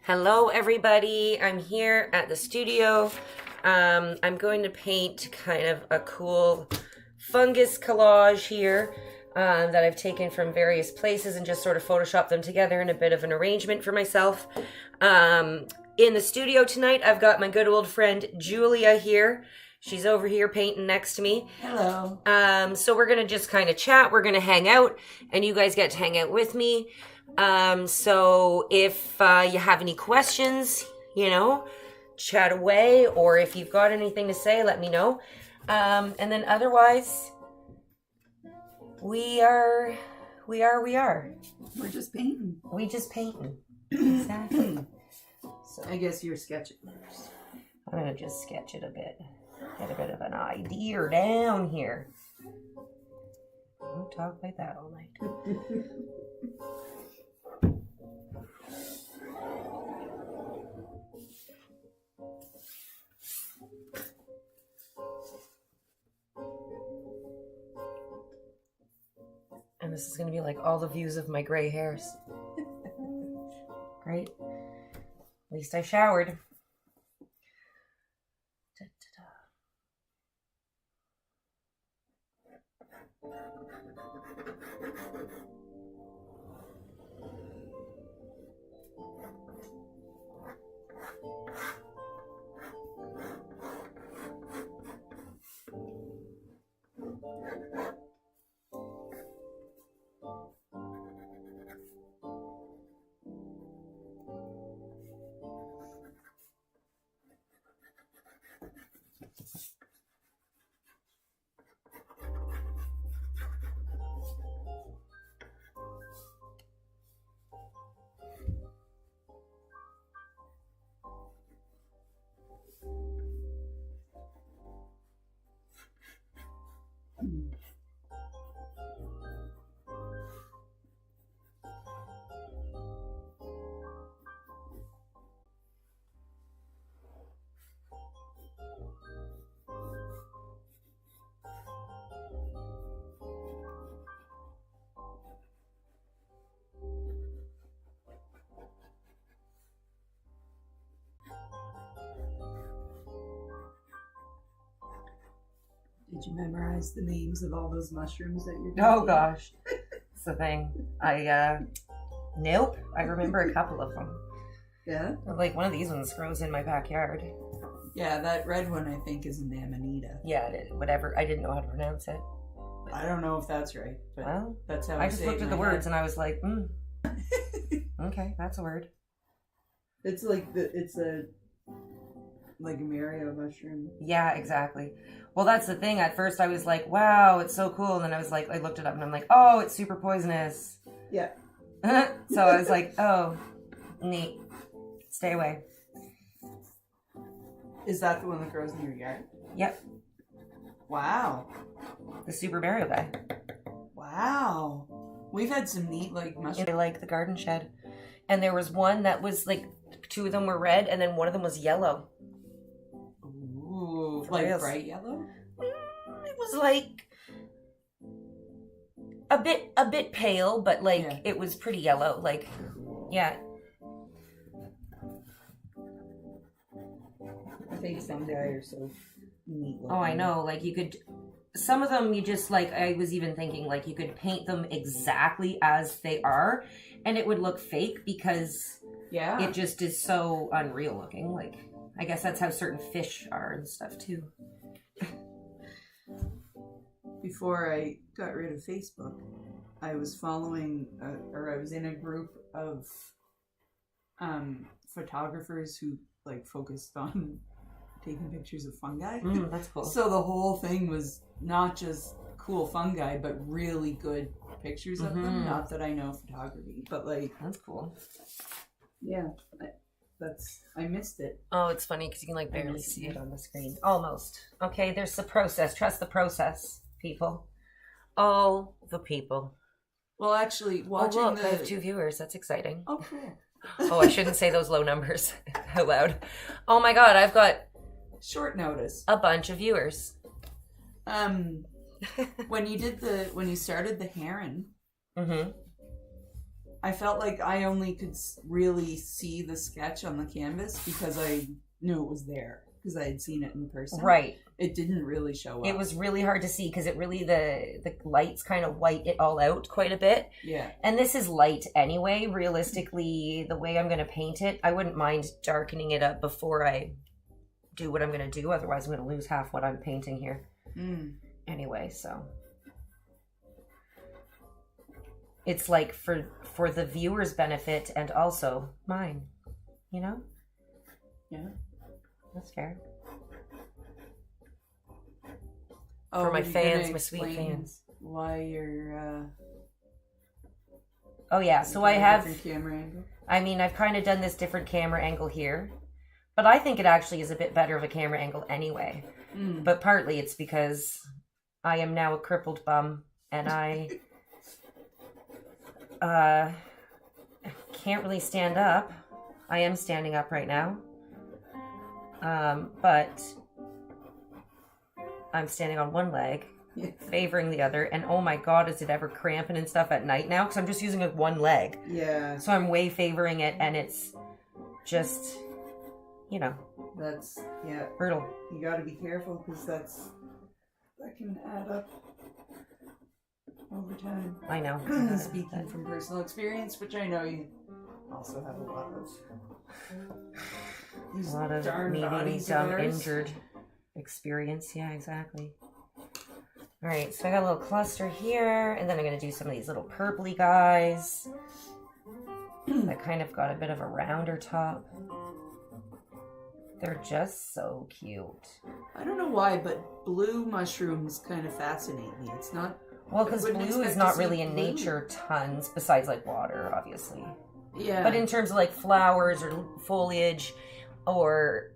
Hello everybody, I'm here at the studio. I'm going to paint kind of a cool fungus collage here that I've taken from various places and just sort of photoshopped them together in a bit of an arrangement for myself. In the studio tonight, I've got my good old friend Julia here. She's over here painting next to me. Hello. So we're going to just kind of chat, we're going to hang out, and you guys get to hang out with me. So if you have any questions, chat away, or if you've got anything to say, let me know. And then otherwise, we are. We're just painting. We just painting. Exactly. So I guess you're sketching first. I'm going to just sketch it a bit. Get a bit of an idea down here. Don't talk like that all night. And this is going to be like all the views of my gray hairs. Great. At least I showered. Did you memorize the names of all those mushrooms that you're doing? Oh gosh, it's the thing. Nope. I remember a couple of them. Yeah? Like one of these ones grows in my backyard. Yeah, that red one I think is an amanita. Yeah, whatever. I didn't know how to pronounce it. I don't know if that's right, but Well, that's how I just looked at the words and I was like, head. okay, that's a word. It's like a Mario mushroom. Yeah, exactly. Well, that's the thing. At first I was like, wow, it's so cool. And then I was like, I looked it up and I'm like, oh, it's super poisonous. Yeah. So I was like, oh, neat. Stay away. Is that the one that grows in your yard? Yep. Wow. The Super Mario guy. Wow. We've had some neat mushrooms. I like the garden shed. And there was one that was two of them were red and then one of them was yellow. Ooh, like bright yellow? It was like a bit pale, but It was pretty yellow. Yeah. I think fungi are so neat looking. Oh, I know. Some of them you just I was even thinking you could paint them exactly as they are and it would look fake because it just is so unreal looking. I guess that's how certain fish are and stuff too. Before I got rid of Facebook, I was following, I was in a group of photographers who focused on taking pictures of fungi. That's cool. So the whole thing was not just cool fungi, but really good pictures of them. Not that I know photography, but that's cool. Yeah. I missed it. Oh, it's funny because you can barely see it on the screen. Almost. Okay, there's the process. Trust the process, people. All the people. Well, actually, watching I have 2 viewers. That's exciting. Oh, cool. Oh, I shouldn't say those low numbers out loud. Oh my God, I've got short notice. A bunch of viewers. When you started the heron, I felt like I only could really see the sketch on the canvas because I knew it was there because I had seen it in person. Right. It didn't really show up. It was really hard to see because it really, the lights kind of white it all out quite a bit. Yeah. And this is light anyway. Realistically, the way I'm going to paint it, I wouldn't mind darkening it up before I do what I'm going to do. Otherwise, I'm going to lose half what I'm painting here. Anyway, so it's like for the viewer's benefit and also mine, you know? Yeah. That's fair. Oh, for my fans, my sweet fans. Why you're oh yeah, so I have different camera angle? I mean, I've kind of done this different camera angle here. But I think it actually is a bit better of a camera angle anyway. But partly it's because I am now a crippled bum and I can't really stand up. I am standing up right now. But I'm standing on one leg, favoring the other. And oh my God, is it ever cramping and stuff at night now? Because I'm just using one leg. Yeah. So I'm way favoring it and it's just, you know. That's, yeah. Brutal. You gotta be careful because that can add up over time. I know. Speaking from personal experience, which I know you also have a lot of maybe dumb injured experience. Yeah, exactly. All right, so I got a little cluster here, and then I'm going to do some of these little purpley guys that kind of got a bit of a rounder top. They're just so cute. I don't know why, but blue mushrooms kind of fascinate me. It's not... Well, because blue is not really in nature tons, besides like water, obviously. Yeah. But in terms of like flowers or foliage or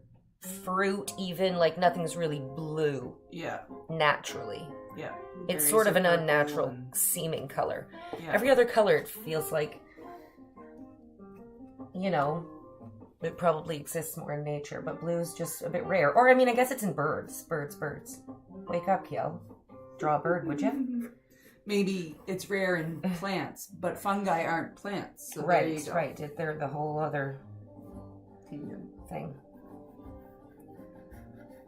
fruit even, like nothing's really blue. Yeah. Naturally. Yeah. It's sort of an unnatural seeming color. Yeah. Every other color it feels like, you know, it probably exists more in nature, but blue is just a bit rare. Or I mean, I guess it's in birds. Birds. Wake up, yo. Draw a bird, would you? Maybe it's rare in plants, but fungi aren't plants. So right. They're the whole other thing.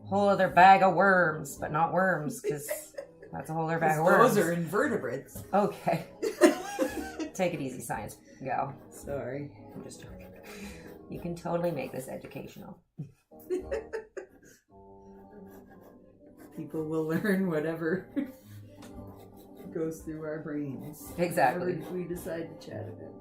Whole other bag of worms, but not worms, because that's a whole other bag of worms. Those are invertebrates. Okay. Take it easy, science gal. Sorry. I'm just joking. You can totally make this educational. People will learn whatever goes through our brains. Exactly. Whatever we decide to chat about.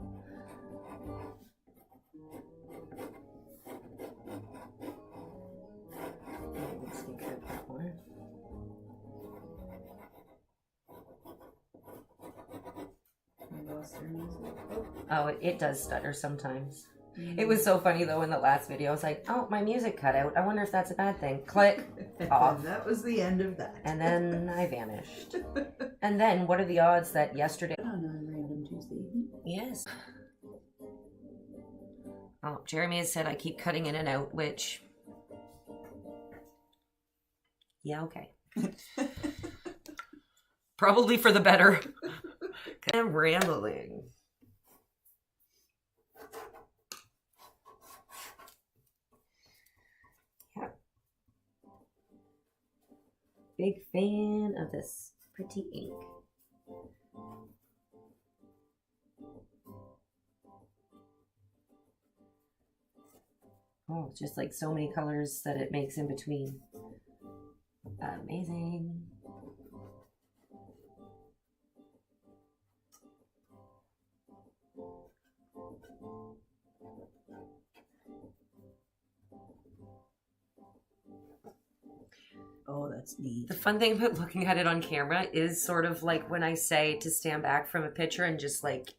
Oh, it does stutter sometimes. It was so funny though in the last video. I was like, oh, my music cut out. I wonder if that's a bad thing. Click. Off. That was the end of that. And then I vanished. And then what are the odds that yesterday... On a random Tuesday. Yes. Oh, Jeremy has said I keep cutting in and out, which... Yeah, okay. Probably for the better. I'm rambling. Yeah. Big fan of this pretty ink. Oh, it's just like so many colors that it makes in between. Amazing. Oh, that's neat. The fun thing about looking at it on camera is sort of like when I say to stand back from a picture and just like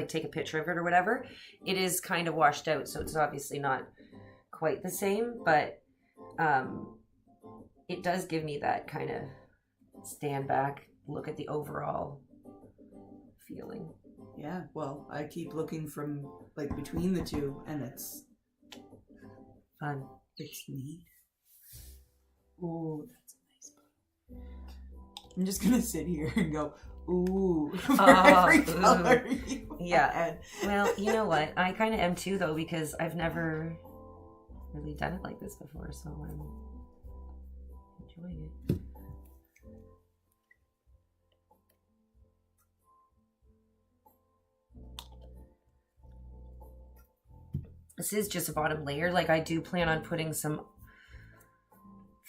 take a picture of it or whatever. It is kind of washed out, so it's obviously not quite the same, but it does give me that kind of stand back, look at the overall feeling. Yeah, well, I keep looking from like between the two, and it's fun. It's neat. Oh, that's a nice bottle. I'm just gonna sit here and go, ooh, for every color. Yeah. head. Well, you know what? I kind of am too, though, because I've never really done it like this before, so I'm enjoying it. This is just a bottom layer. Like, I do plan on putting some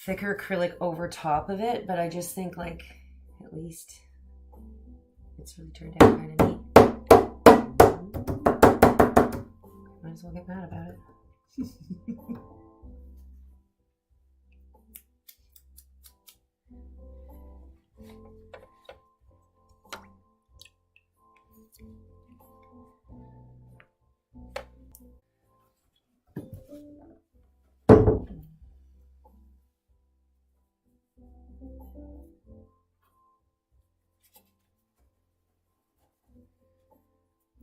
thicker acrylic over top of it, but I just think, like, at least it's really turned out kind of neat. Might as well get mad about it.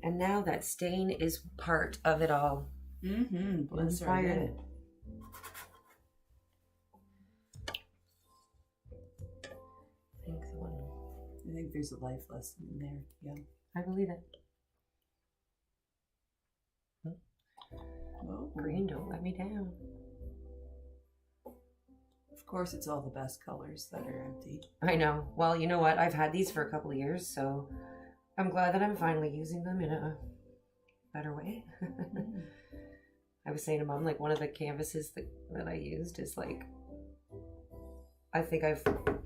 And now that stain is part of it all. Blends Inspired right in. it. I think there's a life lesson in there. Yeah. I believe it. Oh, Green, don't let me down. of course, it's all the best colors that are empty. I know. Well, you know what? I've had these for a couple of years, so I'm glad that I'm finally using them in a better way. I was saying to Mom, like, one of the canvases that I used is like, I think I've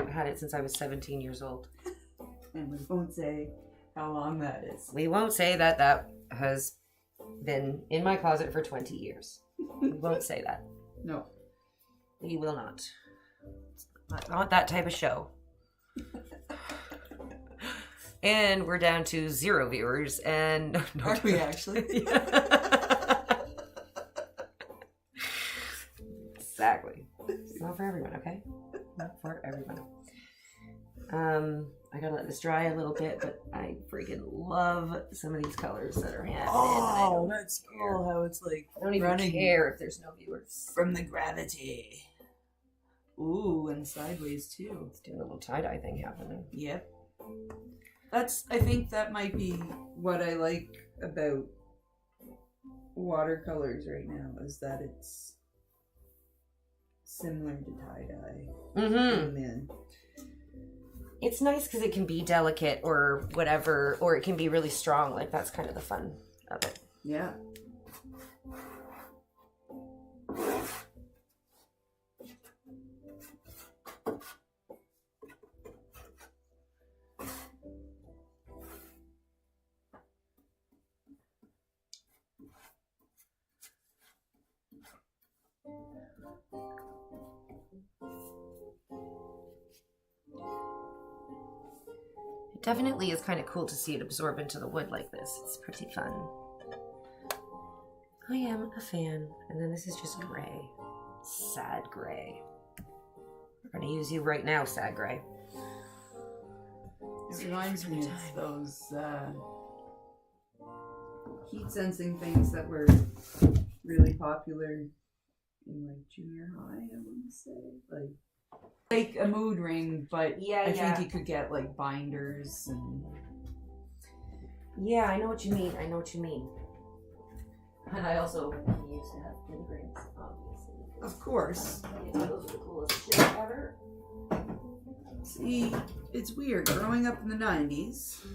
had it since I was 17 years old. And we won't say how long that is. We won't say that that has been in my closet for 20 years. We won't say that. No. We will not. It's not that type of show. And we're down to 0 viewers. And no, Are we actually? Exactly. It's not for everyone, okay? Not for everyone. I gotta let this dry a little bit, but I freaking love some of these colors that are happening. Oh, that's cool how it's like I don't even running care if there's no viewers. from the gravity. Ooh, and sideways too. It's doing a little tie-dye thing happening. Yep. I think that might be what I like about watercolors right now, is that it's similar to tie-dye. Mm-hmm. It's nice because it can be delicate or whatever, or it can be really strong. Like, that's kind of the fun of it. Yeah. It definitely is kind of cool to see it absorb into the wood like this. It's pretty fun. I am a fan. And then this is just gray. Sad gray. We're going to use you right now, sad gray. It reminds me of those heat sensing things that were really popular in like junior high, I want to say. Like a mood ring, but I think you could get like binders and... Yeah, I know what you mean. I know what you mean. And I also used to have mood rings, obviously. Of course. Those are the coolest shit ever. See, it's weird. Growing up in the 90s,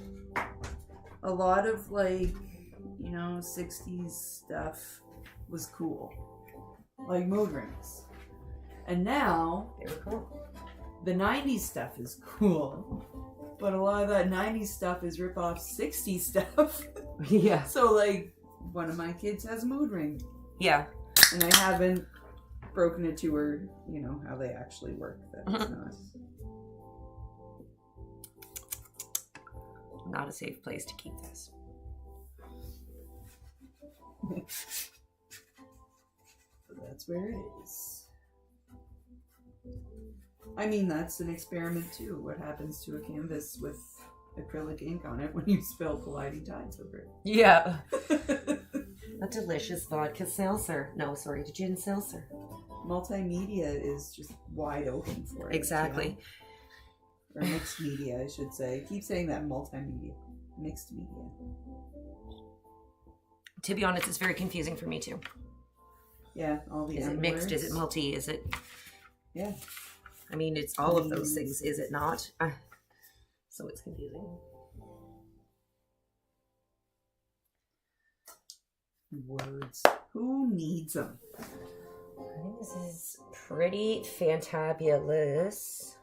a lot of like, 60s stuff was cool. Like mood rings. And now, They were cool. the 90s stuff is cool. But a lot of that 90s stuff is rip-off 60s stuff. Yeah. So like, one of my kids has a mood ring. Yeah. And I haven't broken it to her, how they actually work. That's Not a safe place to keep this. So that's where it is. I mean, that's an experiment too. What happens to a canvas with acrylic ink on it when you spill colliding tides over it? Yeah. A delicious vodka seltzer. No, sorry, gin seltzer. Multimedia is just wide open for it. Exactly. Or mixed media, I should say. I keep saying that, multimedia. mixed media. To be honest, it's very confusing for me too. Yeah, all the Is it mixed? Is it multi? Is it? Yeah. I mean, it's all of those things, is it not? So it's confusing. Words. Who needs them? I think this is pretty fantabulous.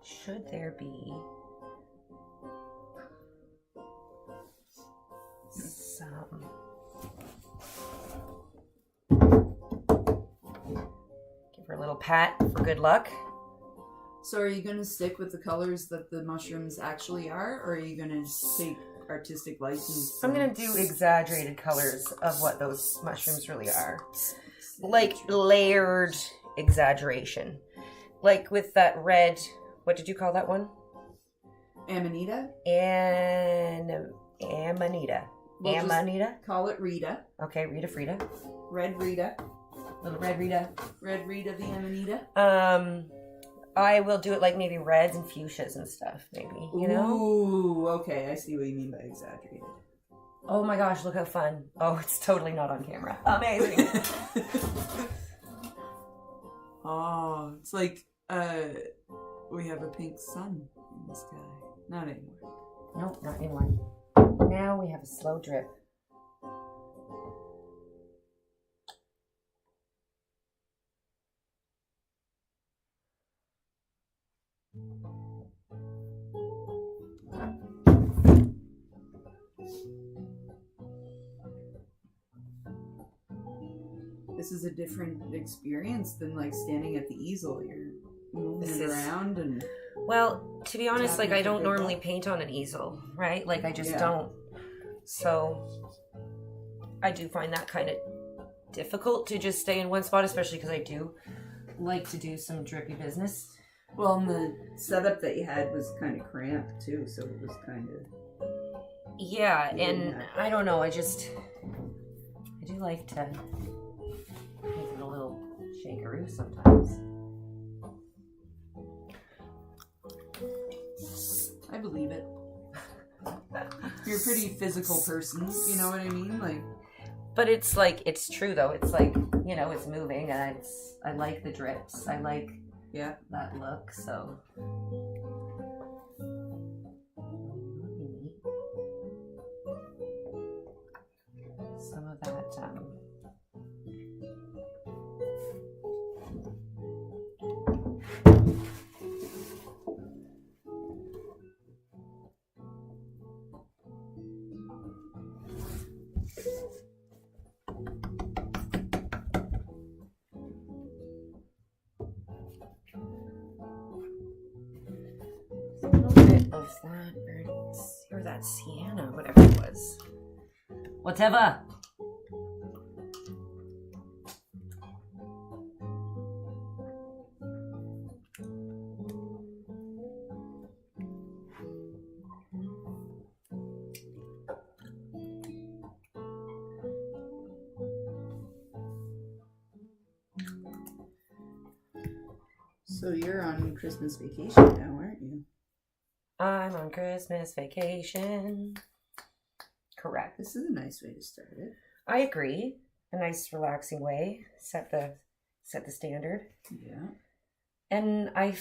Should there be some... Give her a little pat for good luck. So are you going to stick with the colors that the mushrooms actually are, or are you going to take artistic license? I'm going to do exaggerated colors of what those mushrooms really are. Like layered exaggeration. Like with that red, what did you call that one? Amanita? Amanita. We'll Amanita? Call it Rita. Okay, Rita Frida. Red Rita. Little red Rita. Red Rita the Amanita. I will do it like maybe reds and fuchsias and stuff, maybe, you know? Ooh, okay, I see what you mean by exaggerated. Oh my gosh, look how fun. Oh, it's totally not on camera. Amazing. Oh, it's like, we have a pink sun in the sky. Not anymore. Nope, not anymore. Now we have a slow drip. This is a different experience than like standing at the easel. You're moving around and... Well, to be honest, like I don't normally paint on an easel, right? Like I just don't. So I do find that kind of difficult to just stay in one spot, especially because I do like to do some drippy business. Well, and the setup that you had was kind of cramped too, so it was kind of... Yeah, and I don't know, I do like to make it a little shakeroo sometimes. I believe it. You're a pretty physical person, you know what I mean? Like, but it's like, it's true though. It's like, you know, it's moving and I like the drips. I like that look, so. Some of that, of that, or that sienna, whatever it was. Whatever. so you're on Christmas vacation now, aren't you? I'm on Christmas vacation. Correct. This is a nice way to start it. I agree. A nice relaxing way. Set the standard. Yeah. And I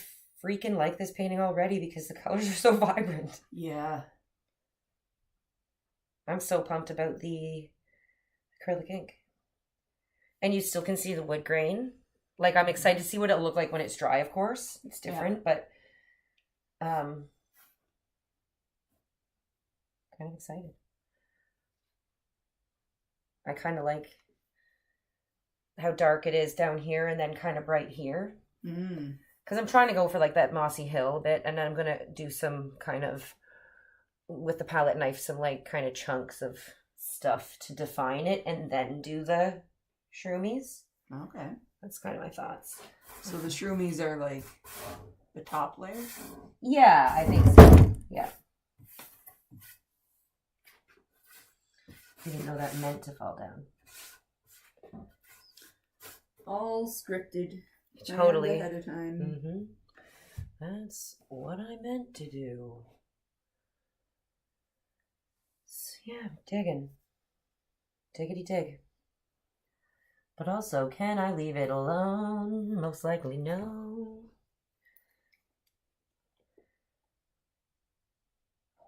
freaking like this painting already because the colors are so vibrant. Yeah. I'm so pumped about the acrylic ink. And you still can see the wood grain. Like, I'm excited to see what it'll look like when it's dry, of course. It's different, but kind of excited. I kind of like how dark it is down here and then kind of bright here. Because I'm trying to go for like that mossy hill bit, and then I'm going to do some kind of, with the palette knife, some like kind of chunks of stuff to define it and then do the shroomies. Okay. That's kind of my thoughts. So the shroomies are like the top layer? Yeah, I think so. Yeah. I didn't know that meant to fall down. All scripted. Totally. Ahead of time. Mm-hmm. That's what I meant to do. Yeah, digging. Diggity dig. But also, can I leave it alone? Most likely no.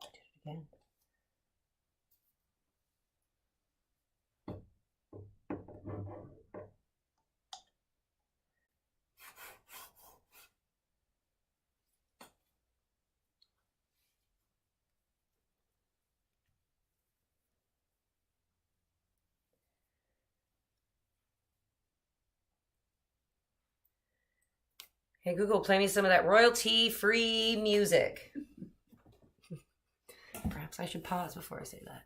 Do it again. Hey Google, play me some of that royalty-free music. Perhaps I should pause before I say that.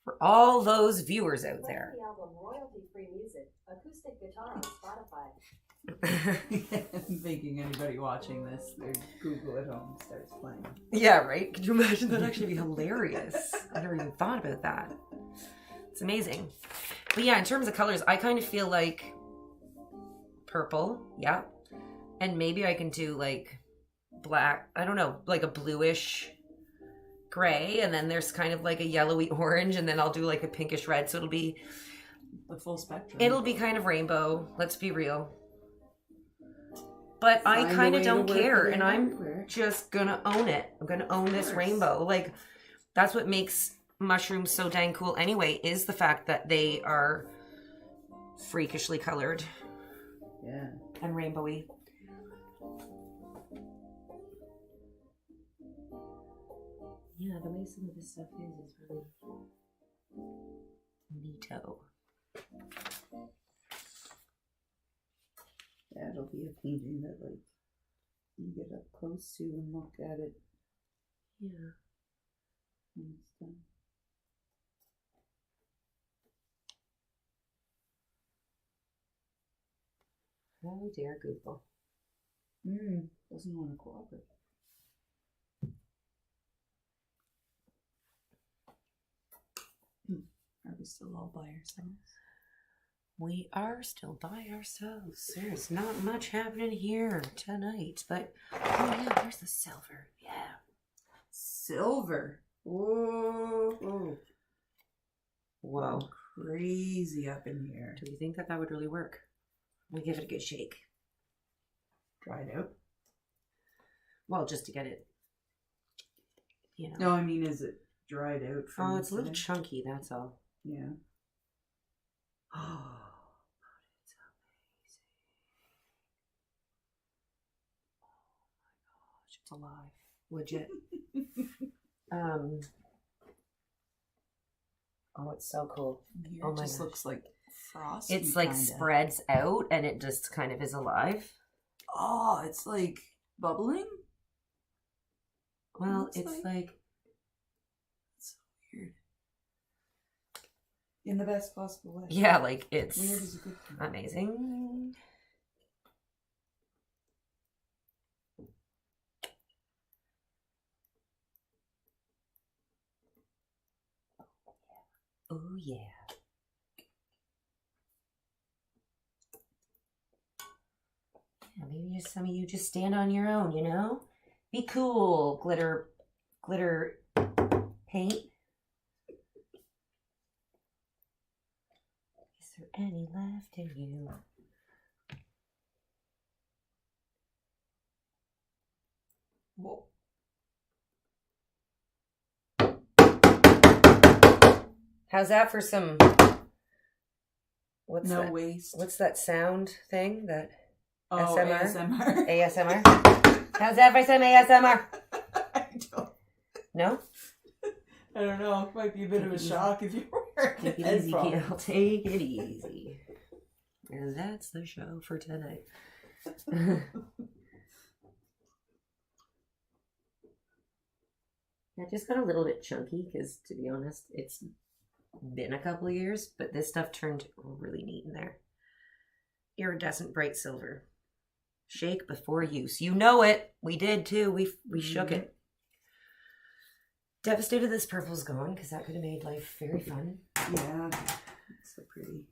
For all those viewers out there. The album royalty-free music, acoustic guitar on Spotify. I'm thinking anybody watching this, their Google at home starts playing. Yeah, right? Could you imagine? That'd actually be hilarious. I never even thought about that. It's amazing. But yeah, in terms of colors, I kind of feel like purple, yeah. And maybe I can do like black, I don't know, like a bluish gray, and then there's kind of like a yellowy orange, and then I'll do like a pinkish red, so it'll be the full spectrum. It'll be kind of rainbow, let's be real. But I kind of don't care, and I'm just gonna own it. I'm gonna own this rainbow. Like, that's what makes mushrooms so dang cool anyway, is the fact that they are freakishly colored. Yeah. And rainbowy. Yeah, the way some of this stuff is really neato. Yeah, it'll be a painting that, like, you get up close to and look at it. Yeah. When it's done. Oh dear Google. Doesn't want to cooperate. Are we still all by ourselves? We are still by ourselves. There's not much happening here tonight, but oh yeah, there's the silver. Yeah. Silver. Whoa. Whoa. Crazy up in here. Do you think that that would really work? I'm gonna give it a good shake. Try it out. Well, just to get it, you know. No, I mean, is it dried out from Oh, it's a little chunky, that's all. Yeah. Oh, it's amazing. Oh my gosh, it's alive. Legit. Oh, it's so cool. Here oh it my just gosh. Looks like frost. It's like kinda spreads out and it just kind of is alive. Oh, it's like bubbling? Well, it's like it's so weird. In the best possible way. yeah, like it's Weird is a good thing. amazing. Oh yeah. Yeah, maybe just some of you just stand on your own, you know? Be cool, glitter paint. Is there any left in you? Whoa. How's that for some No waste. What's that sound thing? That ASMR. ASMR? How's that for some ASMR? I don't. No? I don't know. It might be a bit of a shock if you were. Take it easy, kid. I'll take it easy. And that's the show for tonight. I just got a little bit chunky because, to be honest, it's been a couple of years, but this stuff turned really neat in there. Iridescent bright silver. Shake before use. You know it. We did too. We shook it. Devastated this purple's gone because that could have made life very fun. Yeah. It's so pretty.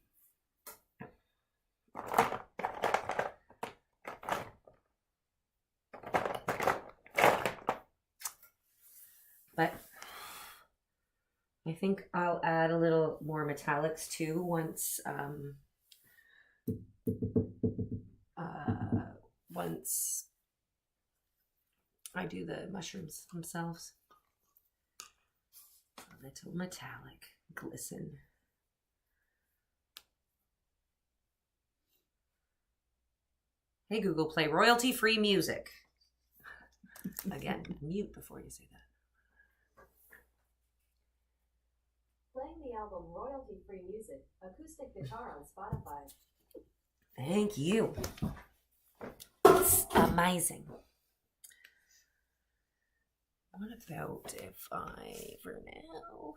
But think I'll add a little more metallics too once once I do the mushrooms themselves. A little metallic glisten. Hey Google, play royalty-free music. Again, mute before you say that. Playing the album Royalty-Free Music, acoustic guitar on Spotify. Thank you. It's amazing. What about if I, for now,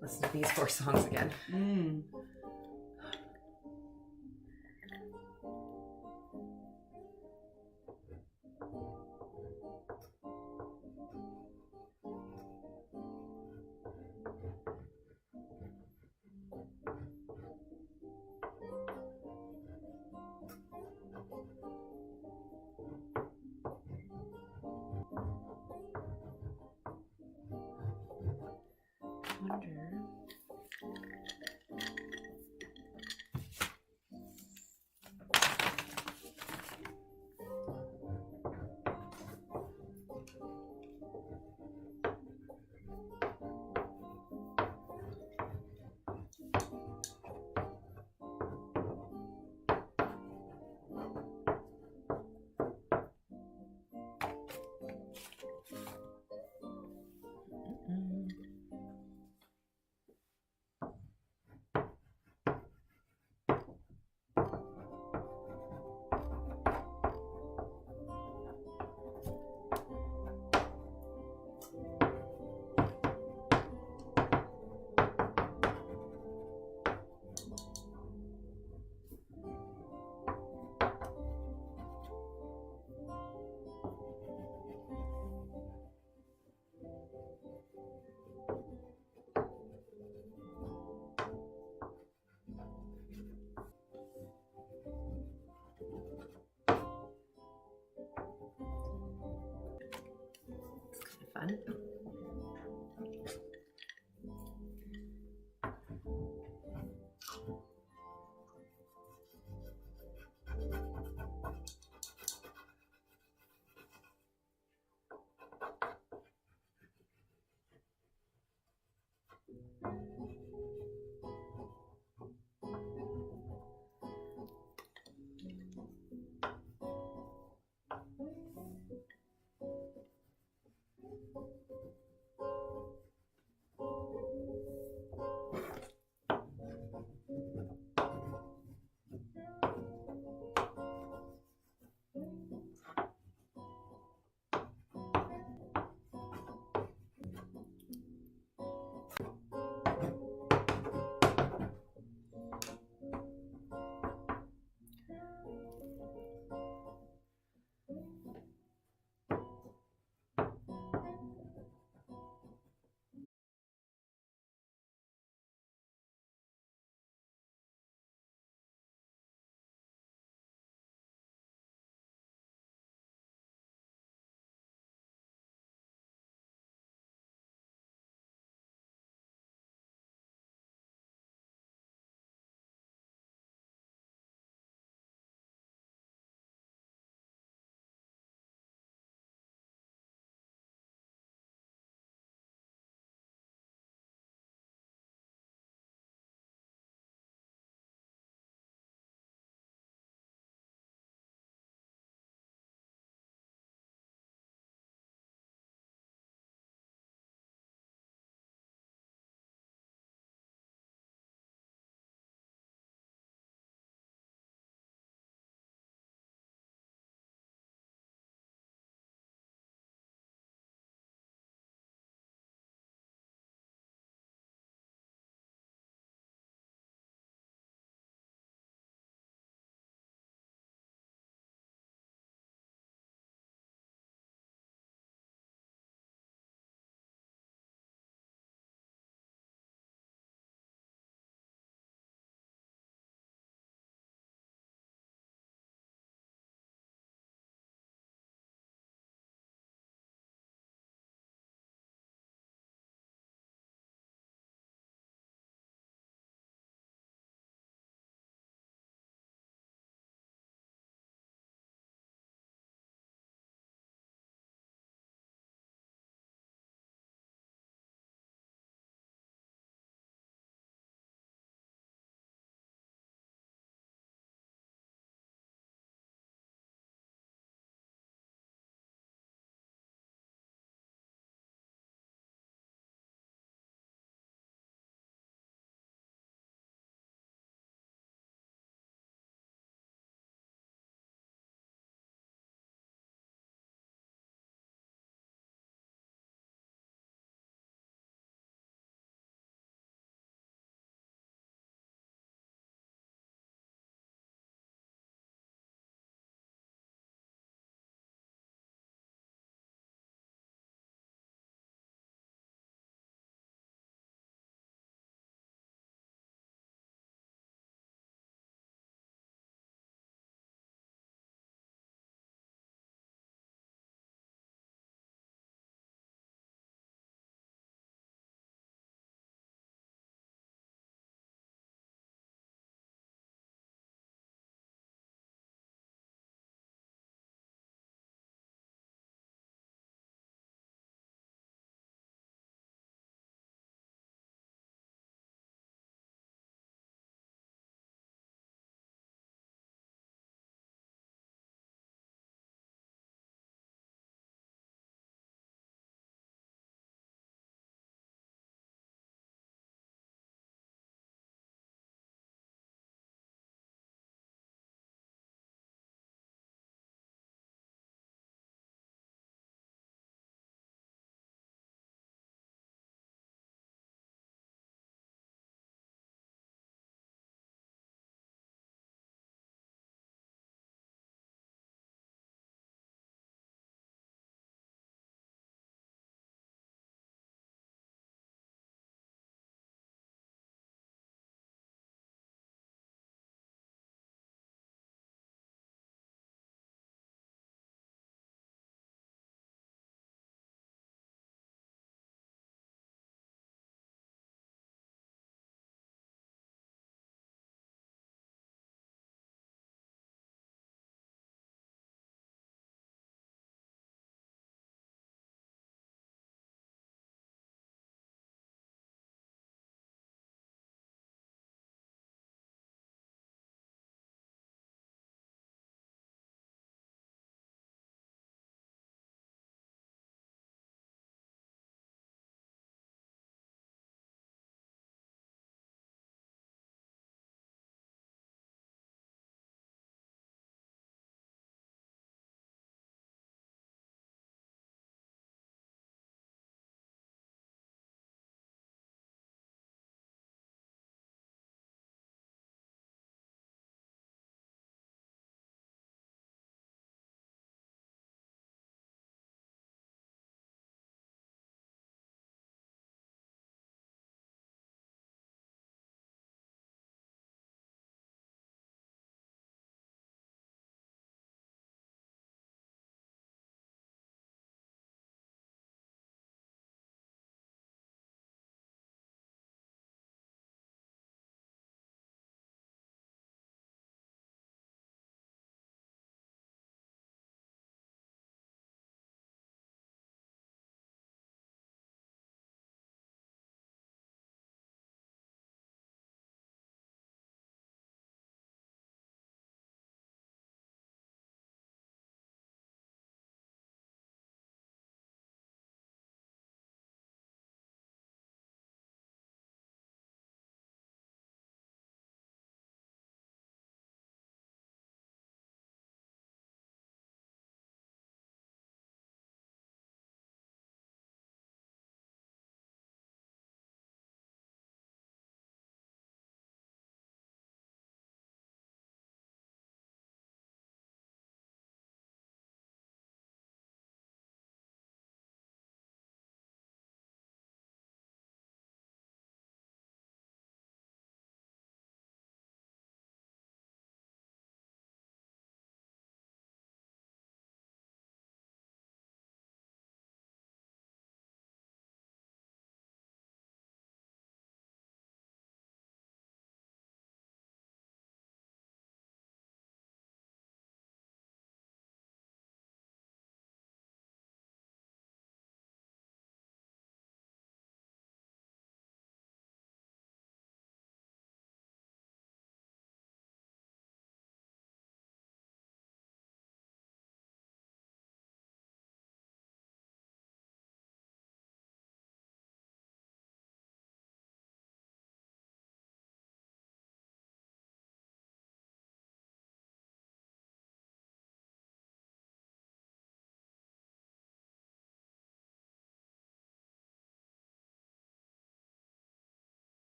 listen to these 4 songs again. Fun.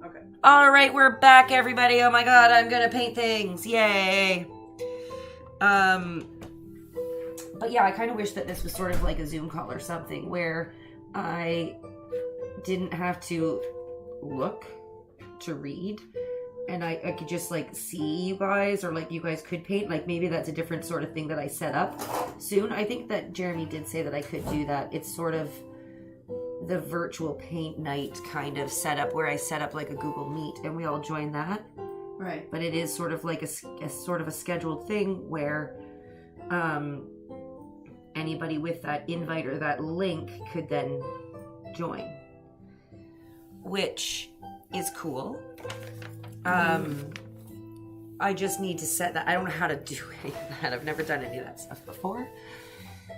Okay. All right, we're back, everybody. Oh my god, I'm gonna paint things. Yay. But yeah, I kind of wish that this was sort of like a Zoom call or something where I didn't have to look to read and I could just like see you guys, or like you guys could paint. Like maybe that's a different sort of thing that I set up soon. I think that Jeremy did say that I could do that. It's sort of the virtual paint night kind of setup where I set up like a Google Meet and we all join that. Right. But it is sort of like a sort of a scheduled thing where anybody with that invite or that link could then join, which is cool. I just need to set that. I don't know how to do any of that. I've never done any of that stuff before.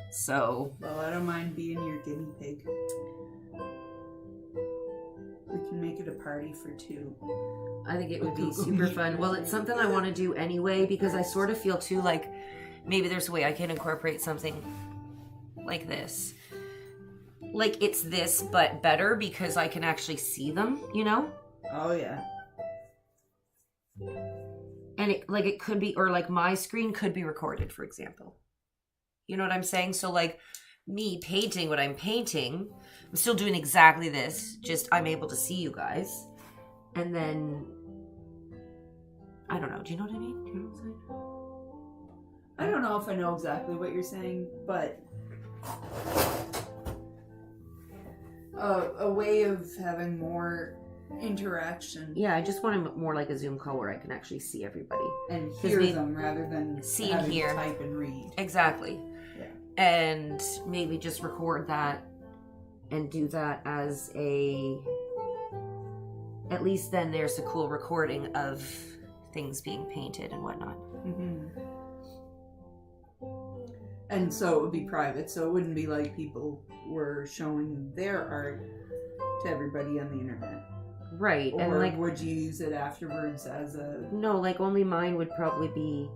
So. Well, I don't mind being your guinea pig. We can make it a party for 2. I think it would be super fun. Well, it's something I want to do anyway because I sort of feel too like maybe there's a way I can incorporate something like this. Like it's this, but better because I can actually see them, you know? Oh, yeah. And it could be, or like my screen could be recorded, for example. You know what I'm saying? So like me painting what I'm painting, I'm still doing exactly this, just I'm able to see you guys. And then, I don't know. Do you know what I mean? Do you know what I'm saying? I don't know if I know exactly what you're saying, but a way of having more interaction. Yeah, I just want it more like a Zoom call where I can actually see everybody. And hear them rather than see and hear. Type and read. Exactly. Yeah. And maybe just record that and do that as at least then there's a cool recording of things being painted and whatnot. Mm-hmm. And so it would be private, so it wouldn't be like people were showing their art to everybody on the internet. Right. Or and like, would you use it afterwards as a... No, like only mine would probably be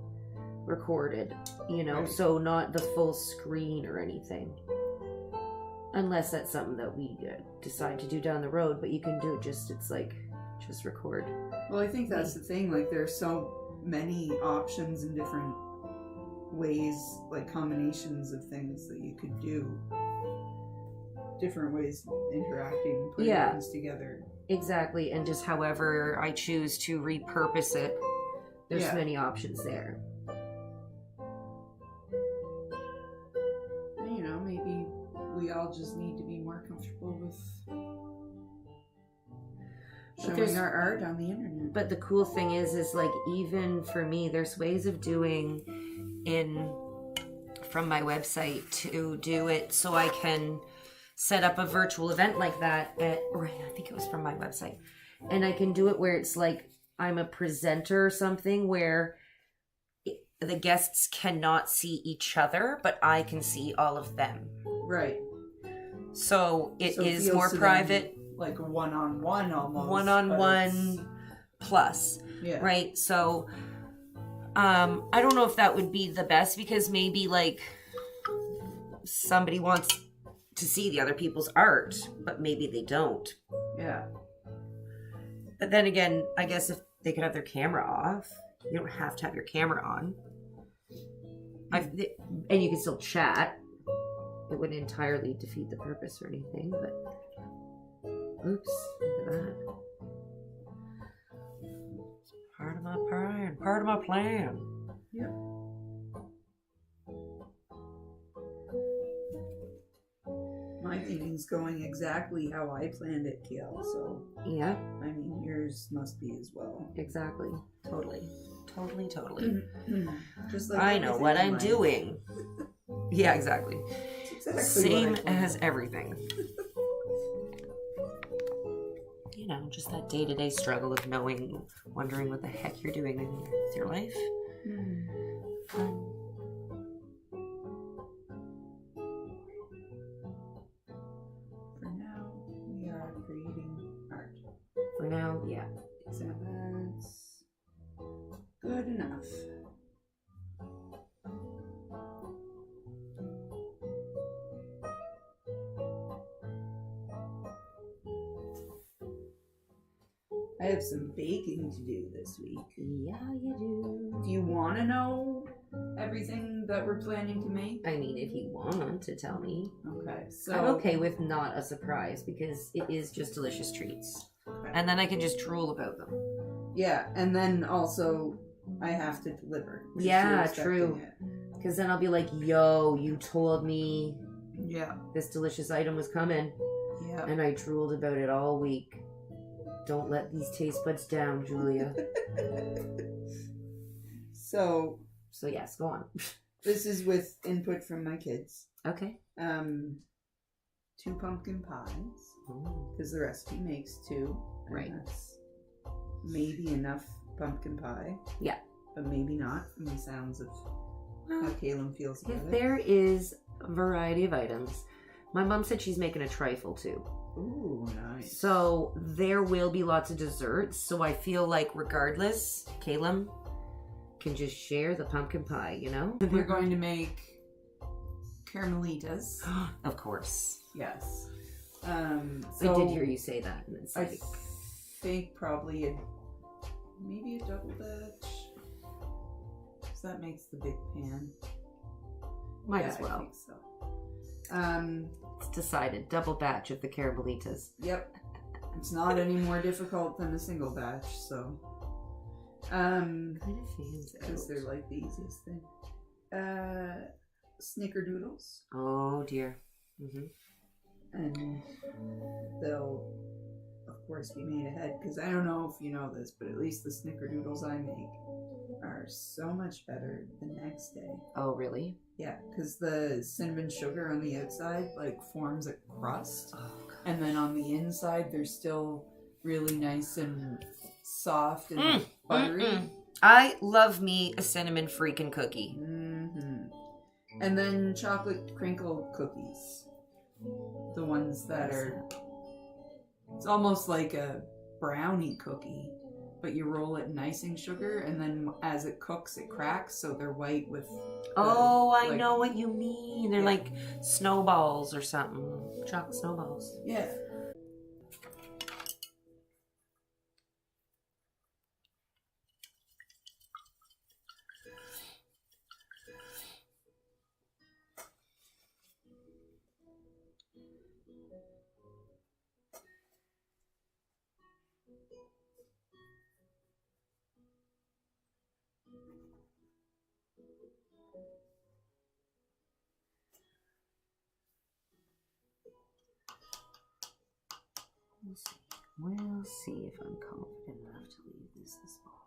recorded, you know, right. So not the full screen or anything. Unless that's something that we decide to do down the road, but you can do it just record. Well, I think that's the thing, like there's so many options and different ways, like combinations of things that you could do. Different ways of interacting, putting things together. Exactly, and just however I choose to repurpose it, there's many options there. You know, maybe we all just need to be more comfortable with showing our art on the internet. But the cool thing is like even for me, there's ways of doing from my website to do it so I can set up a virtual event like that I think it was from my website, and I can do it where it's like I'm a presenter or something where the guests cannot see each other, but I can see all of them. Right. So it is more private, like a one-on-one almost. One-on-one plus. Yeah. Right. So I don't know if that would be the best because maybe like somebody wants to see the other people's art, but maybe they don't. Yeah. But then again, I guess if they could have their camera off, you don't have to have your camera on. And you can still chat. It wouldn't entirely defeat the purpose or anything, but oops, look at that. Part of my plan. Yep. My painting's going exactly how I planned it, Kiel, so... Yeah. I mean, yours must be as well. Exactly. Totally. Just like I know what I'm doing. Yeah, exactly. Same as everything. You know, just that day-to-day struggle of wondering what the heck you're doing with your life. For now, we are creating art. For now, yeah. So that's good enough. I have some baking to do this week. Yeah, you do. Do you want to know everything that we're planning to make? I mean, if you want to tell me. Okay, so I'm okay with not a surprise because it is just delicious treats. Okay. And then I can just drool about them. Yeah, and then also I have to deliver. Yeah, true. Because then I'll be like, yo, you told me this delicious item was coming. Yeah. And I drooled about it all week. Don't let these taste buds down, Julia. So yes, go on. This is with input from my kids. Okay. 2 pumpkin pies. Because the recipe makes 2. Right. That's maybe enough pumpkin pie. Yeah. But maybe not from the sounds of how Kaylin feels about If it. there is a variety of items, my mom said she's making a trifle too. Ooh, nice. So there will be lots of desserts. So I feel like regardless, Kaylin can just share the pumpkin pie, you know? We're going to make caramelitas. Of course. Yes. I So did hear you say that. And it's I like, think probably maybe a double batch. So that makes the big pan. might as well. I think so. It's decided. Double batch of the caramelitas. Yep. It's not any more difficult than a single batch, so. Kind of feels Because they're like the easiest thing. Snickerdoodles. Oh dear. Mm-hmm. And they'll, of course, be made ahead. Because I don't know if you know this, but at least the snickerdoodles I make are so much better the next day. Oh, really? Yeah, because the cinnamon sugar on the outside like forms a crust, and then on the inside they're still really nice and soft and buttery. I love me a cinnamon freaking cookie. Mm-hmm. And then chocolate crinkle cookies, the ones that are, it's almost like a brownie cookie, but you roll it in icing sugar, and then as it cooks, it cracks, so they're white with. I know what you mean. They're like snowballs or something. Chocolate snowballs. Yeah. We'll see if I'm confident enough to leave this ball.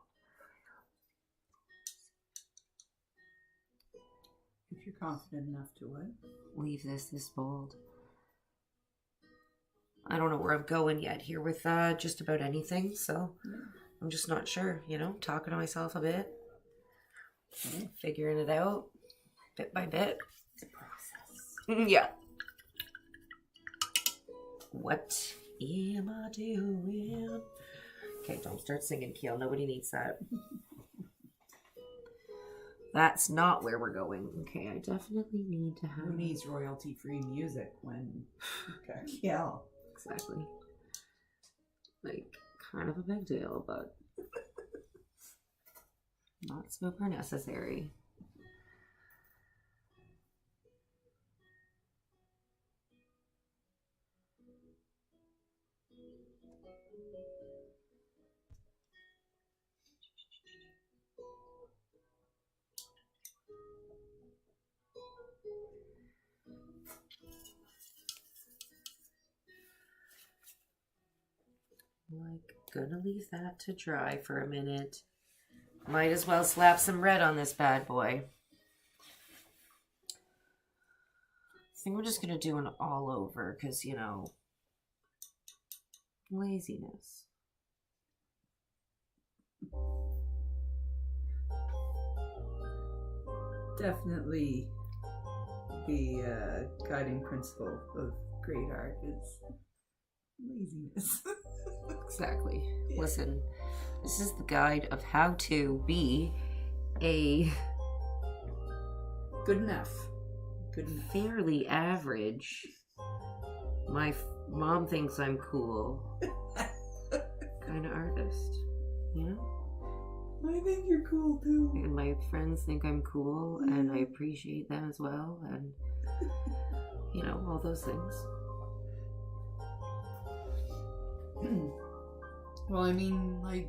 If you're confident enough to what? Leave this bold. I don't know where I'm going yet here with just about anything, so I'm just not sure, you know, talking to myself a bit, figuring it out bit by bit. It's a process. Yeah. What am I doing? Okay, don't start singing, Keel. Nobody needs that. That's not where we're going. Okay, I definitely need to have... Who needs royalty-free music when... Okay, yeah. Exactly. Like, kind of a big deal, but... not super necessary. Like, gonna leave that to dry for a minute. Might as well slap some red on this bad boy. I think we're just gonna do an all over because, you know, laziness. Definitely the guiding principle of great art is laziness. Exactly. Yeah. Listen, this is the guide of how to be a Good enough. Good enough. fairly average. My mom thinks I'm cool. kind of artist, you know? I think you're cool too. And my friends think I'm cool, and I appreciate them as well, and you know, all those things. Well, I mean, like,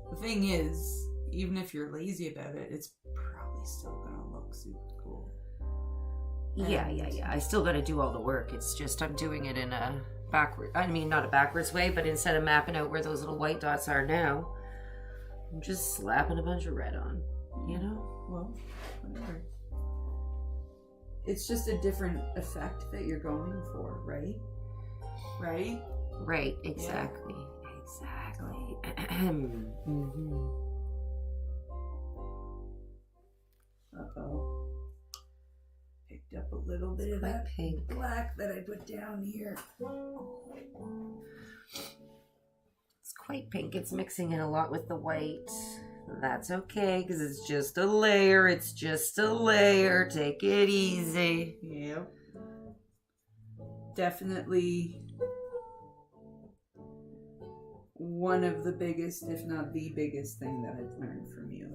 the thing is, even if you're lazy about it, it's probably still gonna look super cool. Yeah. I still gotta do all the work. It's just I'm doing it in a not a backwards way, but instead of mapping out where those little white dots are now, I'm just slapping a bunch of red on, you know? Well, whatever. It's just a different effect that you're going for, right? Right? Right, exactly. Yeah. Exactly. Mm-hmm. Uh-oh. Picked up a little bit of that pink black that I put down here. It's quite pink. It's mixing in a lot with the white. That's okay, because it's just a layer. It's just a layer. Take it easy. Yep. Definitely one of the biggest, if not the biggest thing that I've learned from you.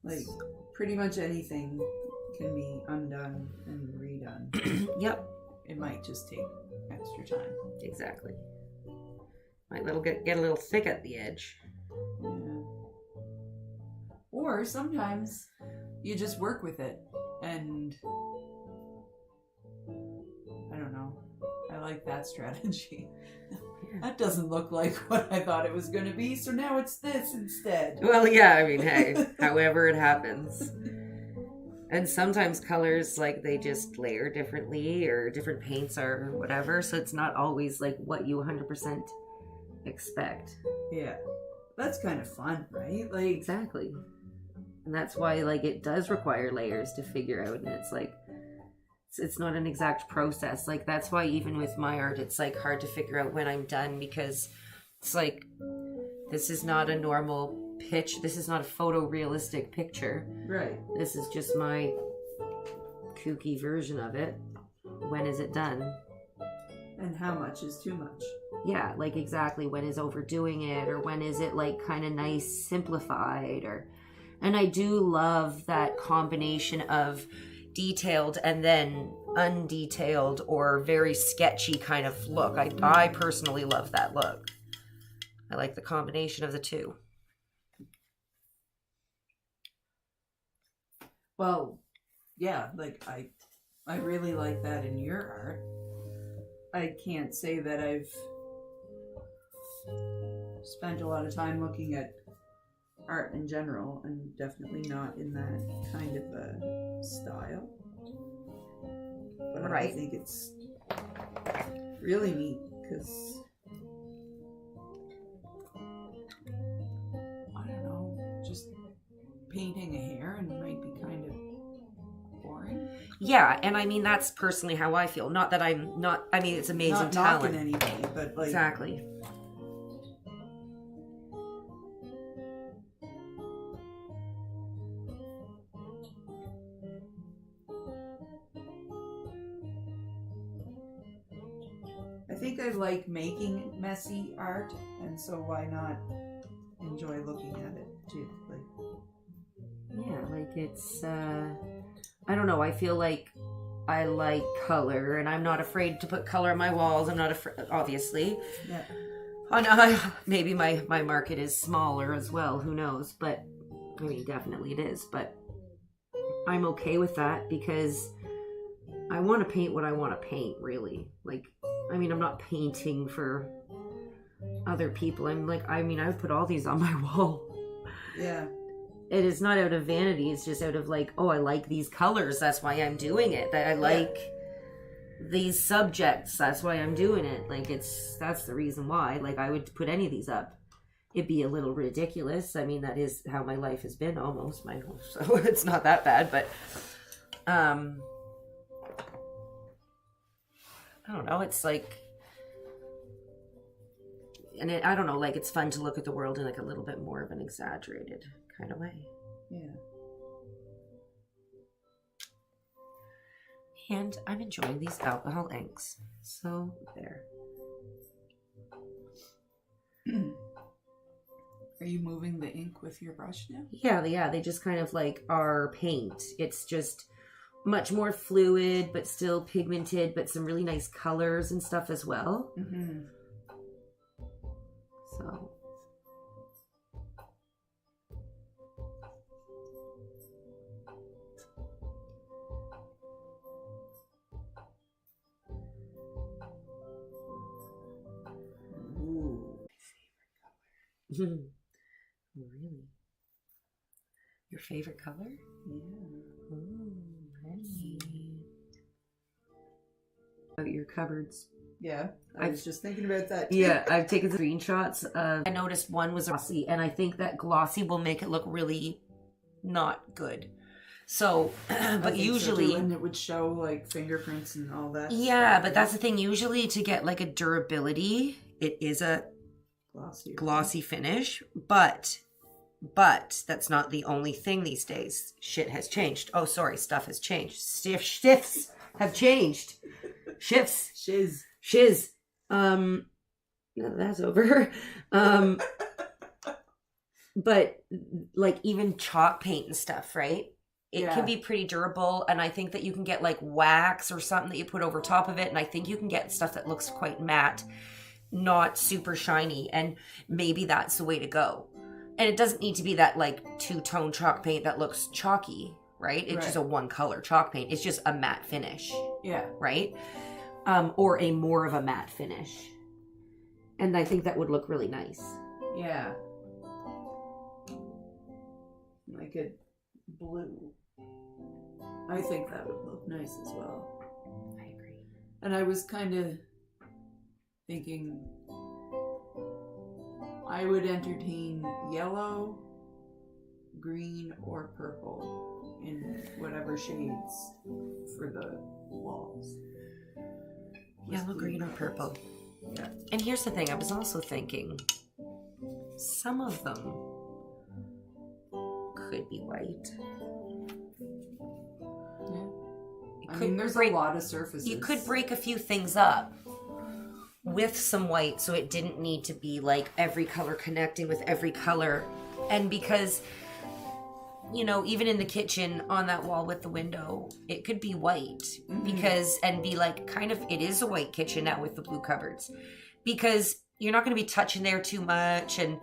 Like, pretty much anything can be undone and redone. Yep. It might just take extra time. Exactly. Might get a little thick at the edge. Yeah. Or sometimes you just work with it, and I don't know. I like that strategy. That doesn't look like what I thought it was going to be, so now it's this instead. Well, yeah, I mean, hey, however it happens. And sometimes colors, like, they just layer differently, or different paints or whatever, so it's not always, like, what you 100% expect. Yeah. That's kind of fun, right? Like, exactly. And that's why, like, it does require layers to figure out, and it's like, it's not an exact process. Like, that's why even with my art, it's like hard to figure out when I'm done, because it's like, this is not a normal pitch. This is not a photorealistic picture. Right. This is just my kooky version of it. When is it done? And how much is too much? Yeah, like, exactly. When is overdoing it, or when is it, like, kind of nice, simplified, or... And I do love that combination of detailed and then undetailed or very sketchy kind of look. I personally love that look. I like the combination of the two. Well, yeah, like, I really like that in your art. I can't say that I've spent a lot of time looking at art in general, and definitely not in that kind of a style. But right. I think it's really neat, because I don't know, just painting a hair and it might be kind of boring. Yeah, and I mean, that's personally how I feel. Not that I'm not, I mean, it's amazing not talent. Knocking anybody, but like, exactly. I think I like making messy art, and so why not enjoy looking at it too? Like, yeah, like, it's I don't know, I feel like I like color, and I'm not afraid to put color on my walls. I'm not afraid, obviously. Yeah. Maybe my market is smaller as well, who knows, but I mean, definitely it is, but I'm okay with that, because I want to paint what I want to paint, really. Like, I mean, I'm not painting for other people. I'm like, I mean, I would put all these on my wall. Yeah. It is not out of vanity. It's just out of, like, oh, I like these colors. That's why I'm doing it. That I like these subjects. That's why I'm doing it. Like, that's the reason why. Like, I would put any of these up. It'd be a little ridiculous. I mean, that is how my life has been almost. So it's not that bad, but I don't know, it's like, and I don't know, like, it's fun to look at the world in, like, a little bit more of an exaggerated kind of way. Yeah. And I'm enjoying these alcohol inks. So, there. Are you moving the ink with your brush now? Yeah, they just kind of like are paint. It's just much more fluid, but still pigmented, but some really nice colors and stuff as well. Mm-hmm. So. Ooh. Really? Your favorite color? Yeah. Ooh, pretty. About your cupboards. Yeah, I was just thinking about that too. Yeah, I've taken screenshots of. I noticed one was glossy, and I think that glossy will make it look really not good. So, but usually, and it would show like fingerprints and all that. Yeah, but that's the thing. Usually, to get like a durability, it is a glossy finish. But that's not the only thing these days. Shit has changed. Oh, sorry, stuff has changed. Shifts have changed. Shifts. Shiz. That's over. But like even chalk paint and stuff, right? It can be pretty durable, and I think that you can get like wax or something that you put over top of it, and I think you can get stuff that looks quite matte, not super shiny, and maybe that's the way to go. And it doesn't need to be that like two-tone chalk paint that looks chalky, right? It's just a one-color chalk paint. It's just a matte finish. Yeah. Right? Or a more of a matte finish. And I think that would look really nice. Yeah. Like a blue. I think that would look nice as well. I agree. And I was kind of thinking I would entertain yellow, green, or purple in whatever shades for the walls. Yellow, green, or purple. Yeah. And here's the thing, I was also thinking some of them could be white. Yeah. I mean, there's a lot of surfaces. You could break a few things up with some white, so it didn't need to be like every color connecting with every color. And because, you know, even in the kitchen on that wall with the window, it could be white because, and be like kind of, it is a white kitchen now with the blue cupboards because you're not going to be touching there too much. And